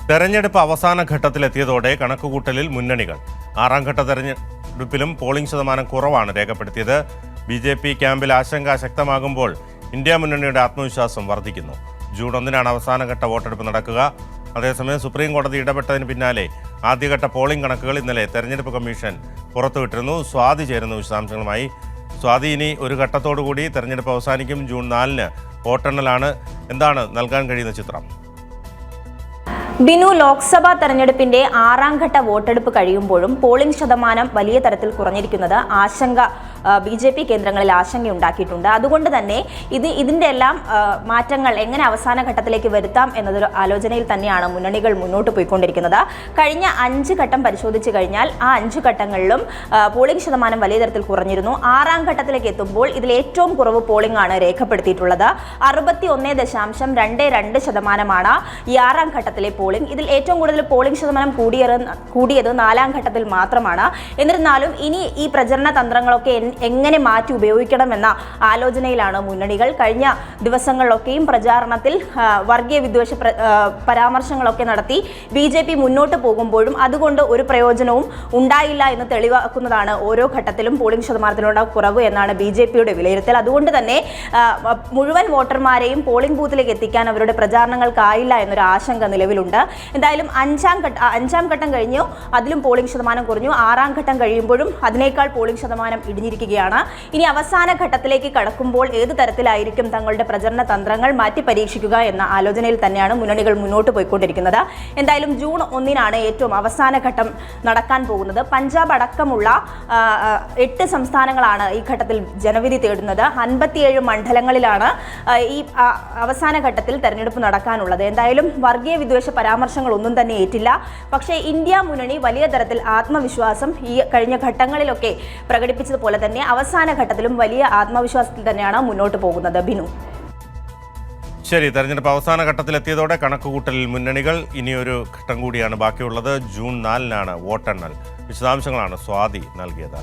തെരഞ്ഞെടുപ്പ് അവസാന ഘട്ടത്തിലെത്തിയതോടെ കണക്കുകൂട്ടലിൽ മുന്നണികൾ. ആറാം ഘട്ട തെരഞ്ഞെടുപ്പിലും പോളിംഗ് ശതമാനം കുറവാണ് രേഖപ്പെടുത്തിയത്. BJP ക്യാമ്പിൽ ആശങ്ക ശക്തമാകുമ്പോൾ ഇന്ത്യ മുന്നണിയുടെ ആത്മവിശ്വാസം വർദ്ധിക്കുന്നു. ജൂൺ 1-നാണ് അവസാനഘട്ട വോട്ടെടുപ്പ് നടക്കുക. അതേസമയം സുപ്രീം കോടതി ഇടപെട്ടതിന് പിന്നാലെ ആദ്യഘട്ട പോളിംഗ് കണക്കുകൾ ഇന്നലെ തെരഞ്ഞെടുപ്പ് കമ്മീഷൻ പുറത്തുവിട്ടിരുന്നു. സ്വാതി ചേരുന്നു വിശദാംശങ്ങളുമായി. സ്വാതി, ഇനി ഒരു ഘട്ടത്തോടുകൂടി തെരഞ്ഞെടുപ്പ് അവസാനിക്കും. ജൂൺ 4-ന് വോട്ടെണ്ണലാണ്. എന്താണ് നൽകാൻ കഴിയുന്ന ചിത്രം? ബിനു, ലോക്സഭാ തെരഞ്ഞെടുപ്പിന്റെ ആറാം ഘട്ട വോട്ടെടുപ്പ് കഴിയുമ്പോഴും പോളിംഗ് ശതമാനം വലിയ തരത്തിൽ കുറഞ്ഞിരിക്കുന്നത് BJP കേന്ദ്രങ്ങളിൽ ആശങ്കയുണ്ടാക്കിയിട്ടുണ്ട്. അതുകൊണ്ട് തന്നെ ഇതിന്റെ എല്ലാം മാറ്റങ്ങൾ എങ്ങനെ അവസാന ഘട്ടത്തിലേക്ക് വരുത്താം എന്നതൊരു ആലോചനയിൽ തന്നെയാണ് മുന്നണികൾ മുന്നോട്ട് പോയിക്കൊണ്ടിരിക്കുന്നത്. കഴിഞ്ഞ 5 ഘട്ടം പരിശോധിച്ചു കഴിഞ്ഞാൽ ആ 5 ഘട്ടങ്ങളിലും പോളിംഗ് ശതമാനം വലിയ തരത്തിൽ കുറഞ്ഞിരുന്നു. ആറാം ഘട്ടത്തിലേക്ക് എത്തുമ്പോൾ ഇതിൽ ഏറ്റവും കുറവ് പോളിംഗ് ആണ് രേഖപ്പെടുത്തിയിട്ടുള്ളത്. 61.22% ഈ ആറാം ഘട്ടത്തിലെ പോളിംഗ്. ഇതിൽ ഏറ്റവും കൂടുതൽ പോളിംഗ് ശതമാനം കൂടിയത് 4-ാം ഘട്ടത്തിൽ മാത്രമാണ്. എന്നിരുന്നാലും ഇനി ഈ പ്രചരണ തന്ത്രങ്ങളൊക്കെ എങ്ങനെ മാറ്റി ഉപയോഗിക്കണമെന്ന ആലോചനയിലാണ് മുന്നണികൾ. കഴിഞ്ഞ ദിവസങ്ങളിലൊക്കെയും പ്രചാരണത്തിൽ വർഗീയ വിദ്വേഷ പരാമർശങ്ങളൊക്കെ നടത്തി BJP മുന്നോട്ട് പോകുമ്പോഴും അതുകൊണ്ട് ഒരു പ്രയോജനവും ഉണ്ടായില്ല എന്ന് തെളിവാക്കുന്നതാണ് ഓരോ ഘട്ടത്തിലും പോളിംഗ് ശതമാനത്തിലുള്ള കുറവ് എന്നാണ് BJPയുടെ വിലയിരുത്തൽ. അതുകൊണ്ട് തന്നെ മുഴുവൻ വോട്ടർമാരെയും പോളിംഗ് ബൂത്തിലേക്ക് എത്തിക്കാൻ അവരുടെ പ്രചാരണങ്ങൾക്കായില്ല എന്നൊരു ആശങ്ക നിലവിലുണ്ട്. എന്തായാലും അഞ്ചാം ഘട്ടം കഴിഞ്ഞു, അതിലും പോളിംഗ് ശതമാനം കുറഞ്ഞു. ആറാം ഘട്ടം കഴിയുമ്പോഴും അതിനേക്കാൾ പോളിംഗ് ശതമാനം ഇടിഞ്ഞിരിക്കുകയാണ്. ഇനി അവസാന ഘട്ടത്തിലേക്ക് കടക്കുമ്പോൾ ഏത് തരത്തിലായിരിക്കും തങ്ങളുടെ പ്രചരണ തന്ത്രങ്ങൾ മാറ്റി പരീക്ഷിക്കുക എന്ന ആലോചനയിൽ തന്നെയാണ് മുന്നണികൾ മുന്നോട്ട് പോയിക്കൊണ്ടിരിക്കുന്നത്. എന്തായാലും ജൂൺ 1-നാണ് ഏറ്റവും അവസാന ഘട്ടം നടക്കാൻ പോകുന്നത്. പഞ്ചാബ് അടക്കമുള്ള 8 സംസ്ഥാനങ്ങളാണ് ഈ ഘട്ടത്തിൽ ജനവിധി തേടുന്നത്. 57 മണ്ഡലങ്ങളിലാണ് ഈ അവസാന ഘട്ടത്തിൽ തെരഞ്ഞെടുപ്പ് നടക്കാനുള്ളത്. എന്തായാലും വർഗീയ വിദ്വേഷ പരാമർശങ്ങളൊന്നും തന്നെ ഏറ്റില്ല. പക്ഷേ ഇന്ത്യ മുന്നണി വലിയ തരത്തിൽ ആത്മവിശ്വാസം ഈ കഴിഞ്ഞ ഘട്ടങ്ങളിലൊക്കെ പ്രകടിപ്പിച്ചതുപോലെ തന്നെ അവസാന ഘട്ടത്തിലും വലിയ ആത്മവിശ്വാസത്തിൽ തന്നെയാണ് മുന്നോട്ട് പോകുന്നത്. ബിനു, ശരി. തെരഞ്ഞെടുപ്പ് അവസാന ഘട്ടത്തിലെത്തിയതോടെ കണക്കുകൂട്ടലിൽ മുന്നണികൾ. ഇനിയൊരു ഘട്ടം കൂടിയാണ് ബാക്കിയുള്ളത്. ജൂൺ 4-നാണ് വോട്ടെണ്ണൽ. വിശദാംശങ്ങളാണ് സ്വാതി നൽകിയത്.